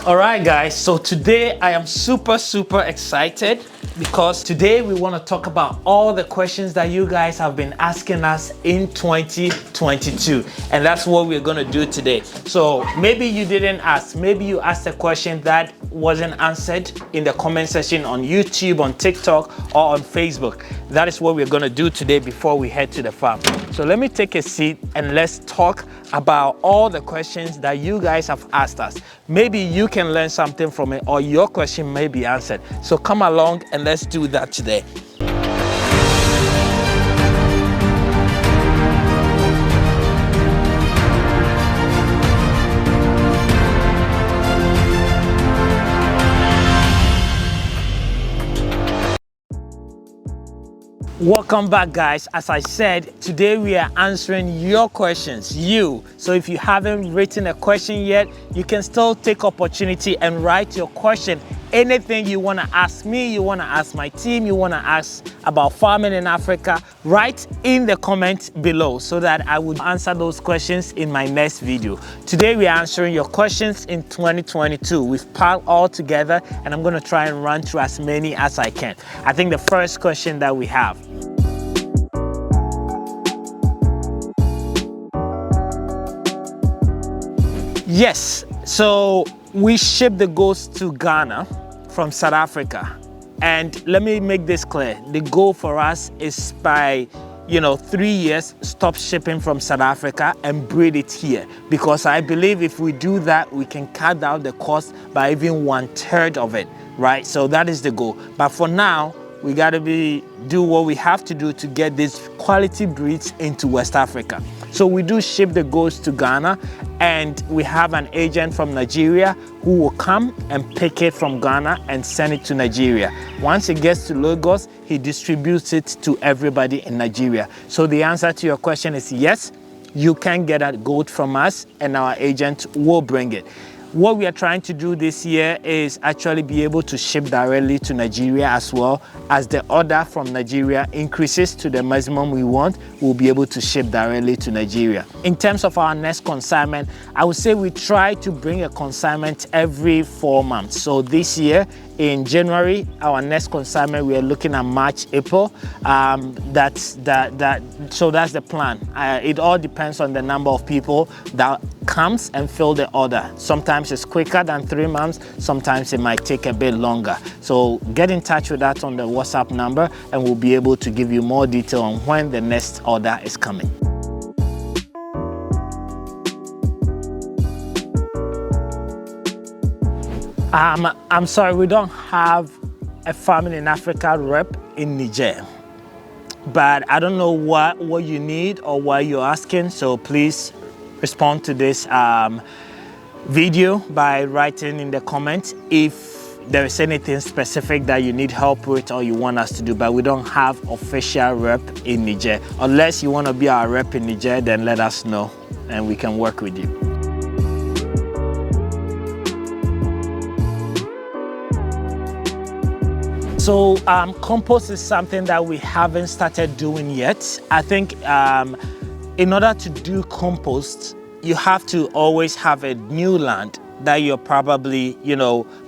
All right, guys, so today I am super excited because today we want to talk about all the questions that you guys have been asking us in 2022, and that's what we're going to do today. So maybe you didn't ask, maybe you asked a question that wasn't answered in the comment section on YouTube, on TikTok, or on Facebook. That is what we're going to do today before we head to the farm. So let me take a seat and let's talk about all the questions that you guys have asked us. Maybe you can learn something from it, or your question may be answered. So come along and let's do that today. Welcome back, guys. As I said, today we are answering your questions, So if you haven't written a question yet, you can still take opportunity and write your question. Anything you want to ask me, you want to ask my team, you want to ask about farming in Africa, write in the comments below so that I would answer those questions in my next video. Today we are answering your questions in 2022. We've piled all together and I'm going to try and run through as many as I can. I think the first question that we have. Yes, so we ship the goats to Ghana from South Africa. And let me make this clear. The goal for us is by 3 years, stop shipping from South Africa and breed it here. Because I believe if we do that, we can cut down the cost by even 1/3 of it, right? So that is the goal. But for now, we gotta do what we have to do to get these quality breeds into West Africa. So we do ship the goats to Ghana, and we have an agent from Nigeria who will come and pick it from Ghana and send it to Nigeria. Once it gets to Lagos, he distributes it to everybody in Nigeria. So the answer to your question is yes, you can get a goat from us and our agent will bring it. What we are trying to do this year is actually be able to ship directly to Nigeria as well. As the order from Nigeria increases to the maximum we want, we'll be able to ship directly to Nigeria. In terms of our next consignment, I would say we try to bring a consignment every 4 months. So this year, in January, our next consignment, we are looking at March, April. So that's the plan. It all depends on the number of people that comes and fill the order. Sometimes it's quicker than 3 months. Sometimes it might take a bit longer. So get in touch with us on the WhatsApp number and we'll be able to give you more detail on when the next order is coming. I'm sorry, we don't have a Farming in Africa rep in Niger. But I don't know what you need or what you're asking, so please respond to this video by writing in the comments if there is anything specific that you need help with or you want us to do. But we don't have official rep in Niger. Unless you want to be our rep in Niger, then let us know and we can work with you. So compost is something that we haven't started doing yet. I think in order to do compost, you have to always have a new land that you're probably,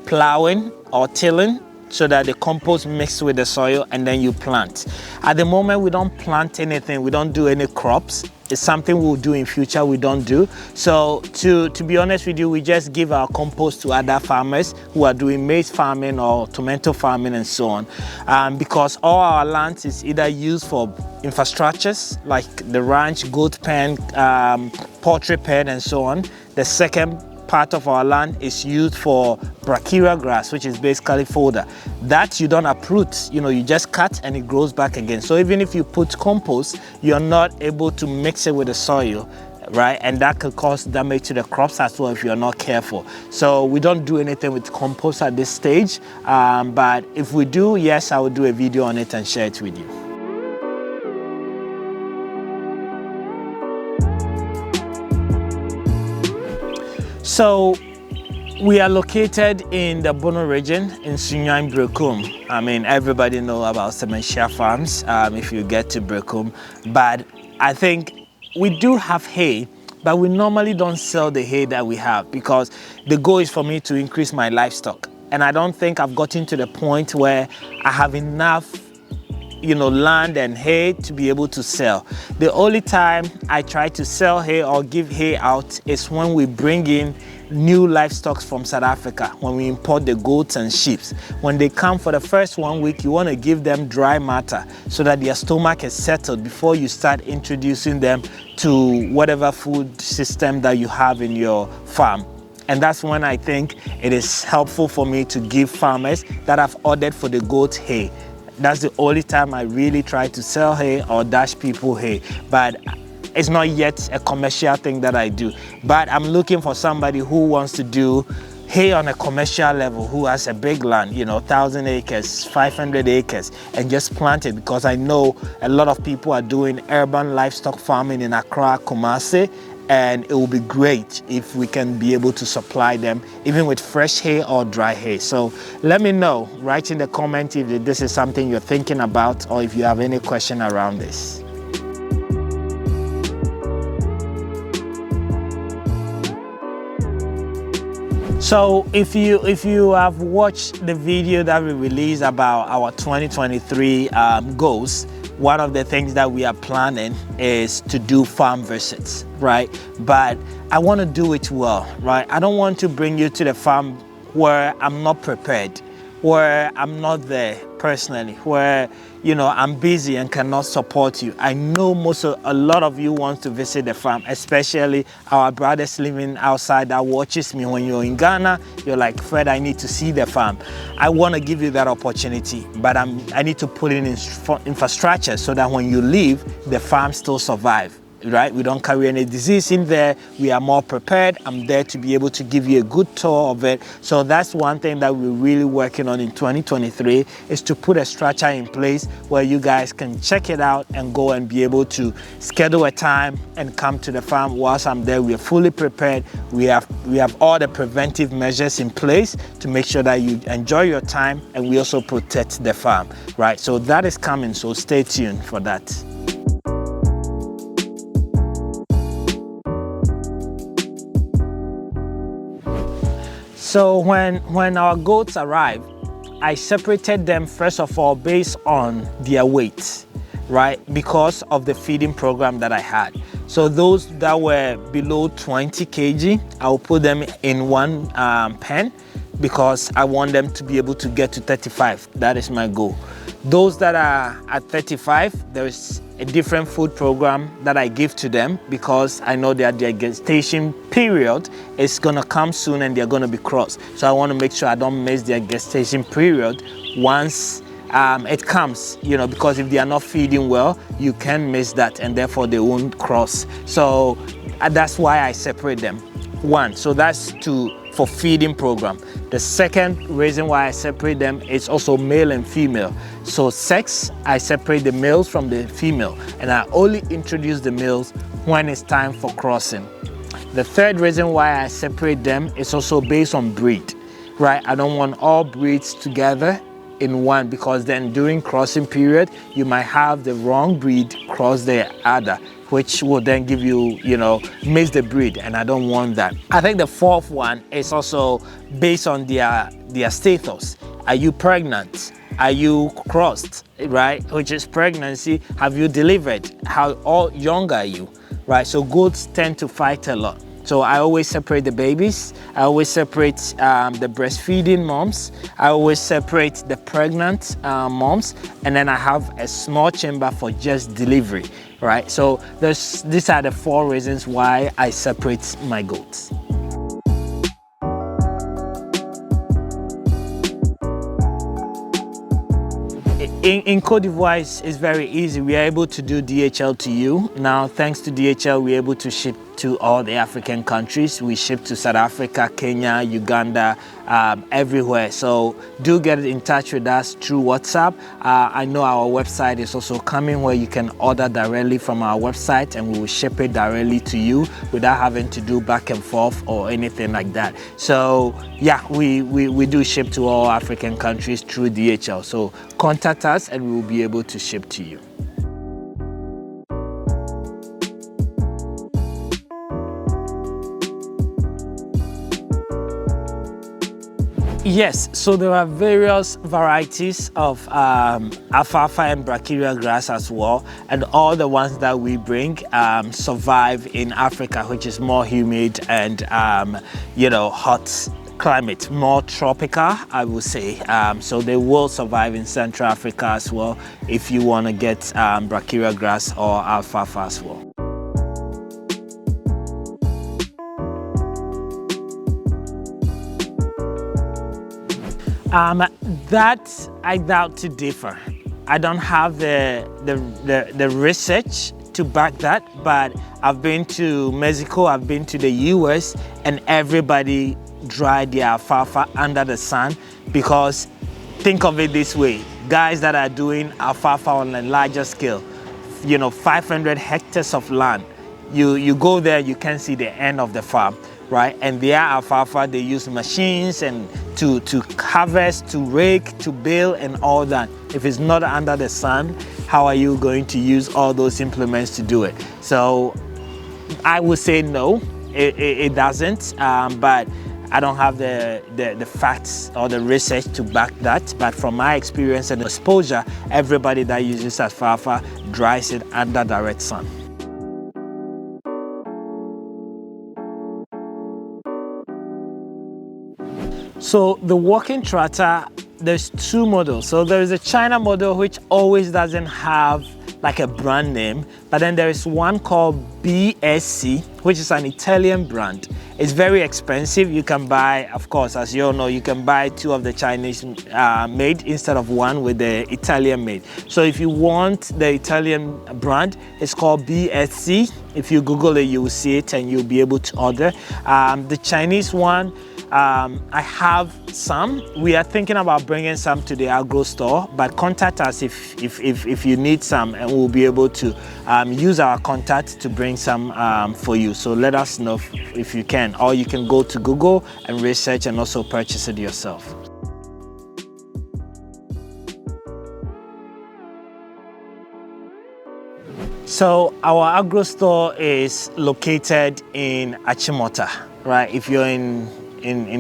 plowing or tilling so that the compost mixes with the soil and then you plant. At the moment, we don't plant anything. We don't do any crops. It's something we'll do in future, we don't do. So to be honest with you, we just give our compost to other farmers who are doing maize farming or tomato farming and so on. Because all our land is either used for infrastructures like the ranch, goat pen, poultry pen and so on. The second part of our land is used for brachiaria grass, which is basically fodder. That you don't uproot, you just cut and it grows back again. So even if you put compost, you're not able to mix it with the soil, right? And that could cause damage to the crops as well if you're not careful. So we don't do anything with compost at this stage. But if we do, yes, I will do a video on it and share it with you. So we are located in the Bono region in Sunyani Brekum. I mean, everybody knows about Semanhyia farms if you get to Brekum. But I think we do have hay, but we normally don't sell the hay that we have because the goal is for me to increase my livestock. And I don't think I've gotten to the point where I have enough land and hay to be able to sell. The only time I try to sell hay or give hay out is when we bring in new livestock from South Africa, when we import the goats and sheep. When they come for the first 1 week, you want to give them dry matter so that their stomach is settled before you start introducing them to whatever food system that you have in your farm. And that's when I think it is helpful for me to give farmers that have ordered for the goat hay. That's the only time I really try to sell hay or dash people hay. But it's not yet a commercial thing that I do. But I'm looking for somebody who wants to do hay on a commercial level, who has a big land, 1,000 acres, 500 acres, and just plant it, because I know a lot of people are doing urban livestock farming in Accra, Kumasi, and it will be great if we can be able to supply them even with fresh hay or dry hay. So let me know, write in the comment if this is something you're thinking about or if you have any question around this. So if you have watched the video that we released about our 2023 goals, one of the things that we are planning is to do farm visits, right? But I want to do it well, right? I don't want to bring you to the farm where I'm not prepared, where I'm not there personally, where I'm busy and cannot support you. I know a lot of you want to visit the farm, especially our brothers living outside that watches me. When you're in Ghana, you're like, Fred, I need to see the farm. I want to give you that opportunity, but I need to put in infrastructure so that when you leave, the farm still survive. Right? We don't carry any disease in there. We are more prepared. I'm there to be able to give you a good tour of it. So that's one thing that we're really working on in 2023, is to put a structure in place where you guys can check it out and go and be able to schedule a time and come to the farm. Whilst I'm there, we are fully prepared. We have all the preventive measures in place to make sure that you enjoy your time, and we also protect the farm, right? So that is coming, so stay tuned for that. So when our goats arrived, I separated them first of all based on their weight, right? Because of the feeding program that I had. So those that were below 20 kg, I'll put them in one pen, because I want them to be able to get to 35. That is my goal. Those that are at 35, there is a different food program that I give to them, because I know that their gestation period is gonna come soon and they're gonna be crossed. So I wanna make sure I don't miss their gestation period once it comes, because if they are not feeding well, you can miss that, and therefore they won't cross. So that's why I separate them. One, so that's for feeding program. The second reason why I separate them is also male and female. So sex, I separate the males from the female, and I only introduce the males when it's time for crossing. The third reason why I separate them is also based on breed, right? I don't want all breeds together in one, because then during crossing period, you might have the wrong breed cross the other, which will then give you, miss the breed, and I don't want that. I think the fourth one is also based on their status. Are you pregnant? Are you crossed, right? Which is pregnancy. Have you delivered? How young are you, right? So goats tend to fight a lot. So I always separate the babies. I always separate the breastfeeding moms. I always separate the pregnant moms. And then I have a small chamber for just delivery, right? So these are the four reasons why I separate my goats. In Côte d'Ivoire, it's very easy. We are able to do DHL to you. Now, thanks to DHL, we're able to ship to all the African countries. We ship to South Africa, Kenya, Uganda, everywhere. So do get in touch with us through WhatsApp. I know our website is also coming, where you can order directly from our website, and we will ship it directly to you without having to do back and forth or anything like that. So yeah, we do ship to all African countries through DHL. So contact us and we will be able to ship to you. Yes, so there are various varieties of alfalfa and brachiaria grass as well, and all the ones that we bring survive in Africa, which is more humid and hot climate, more tropical, I would say. So they will survive in Central Africa as well if you want to get brachiaria grass or alfalfa as well. That I doubt to differ. I don't have the research to back that, but I've been to Mexico, I've been to the US, and everybody dried their alfalfa under the sun, because think of it this way, guys that are doing alfalfa on a larger scale, 500 hectares of land, you go there, you can see the end of the farm, right? And their alfalfa, they use machines and to harvest, to rake, to bale, and all that. If it's not under the sun, how are you going to use all those implements to do it? So I would say no, it doesn't, but I don't have the facts or the research to back that. But from my experience and exposure, everybody that uses alfalfa dries it under direct sun. So the working tractor, there's two models. So there is a China model which always doesn't have like a brand name, but then there is one called BSC, which is an Italian brand. It's very expensive. You can buy, of course, as you all know, you can buy two of the Chinese made instead of one with the Italian made. So if you want the Italian brand, it's called BSC. If you Google it, you will see it and you'll be able to order. The Chinese one, I have some. We are thinking about bringing some to the agro store, but contact us if you need some, and we'll be able to use our contact to bring some for you. So let us know if you can, or you can go to Google and research and also purchase it yourself. So our agro store is located in Achimota, right? If you're in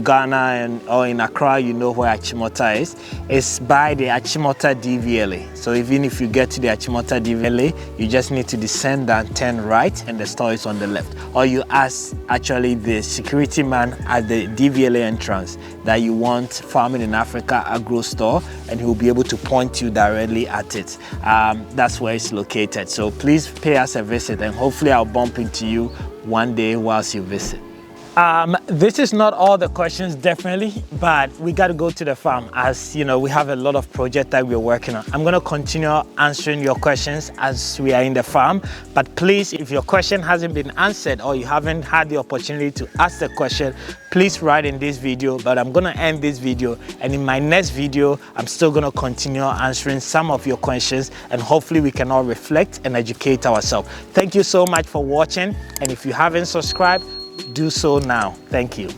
Ghana or in Accra, you know where Achimota is. It's by the Achimota DVLA. So even if you get to the Achimota DVLA, you just need to descend and turn right, and the store is on the left. Or you ask actually the security man at the DVLA entrance that you want Farming in Africa Agro Store, and he will be able to point you directly at it. That's where it's located. So please pay us a visit, and hopefully I'll bump into you one day whilst you visit. This is not all the questions, definitely, but we got to go to the farm. As you know, we have a lot of projects that we're working on. I'm going to continue answering your questions as we are in the farm, but please, if your question hasn't been answered or you haven't had the opportunity to ask the question, please write in this video. But I'm going to end this video, and in my next video, I'm still going to continue answering some of your questions, and hopefully we can all reflect and educate ourselves. Thank you so much for watching, and if you haven't subscribed, do so now. Thank you.